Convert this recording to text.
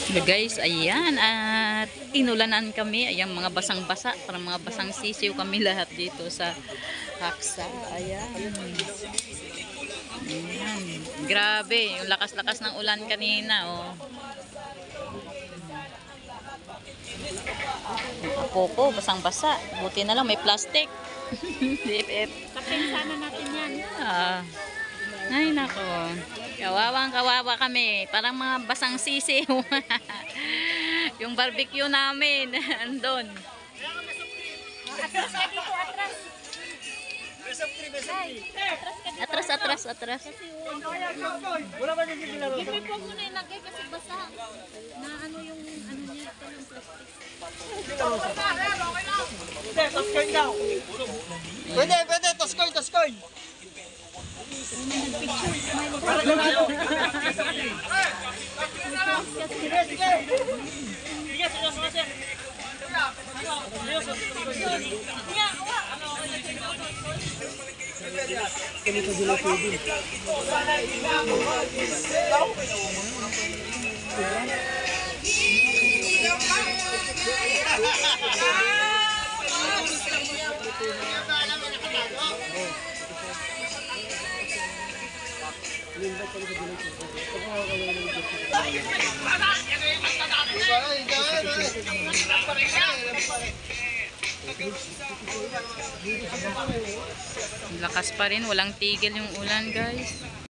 So guys, ayan, at inulanan kami. Ayan, mga basang-basa, parang mga basang sisiw kami lahat dito sa Haksa. Ayan. Ayan. Grabe, yung lakas-lakas ng ulan kanina, oh. Ako po, basang-basa. Buti na lang may plastic. DFF. Kapin sana natin yan. Ah. Ay, nako. Kawawang kawawa kami. Parang mga basang sisiw. Yung barbecue namin. Andun. Atras ka dito, atras. Atras, atras, atras. Wala ba yung ginagawa? Gipay po muna ilagay kasi basa. Na ano yung ano niya ito yung plastic. Toskoy daw. Pwede, pwede. Toskoy, toskoy. Sige, sige. Sige, sige. Lakas pa rin. Walang tigil yung ulan, guys.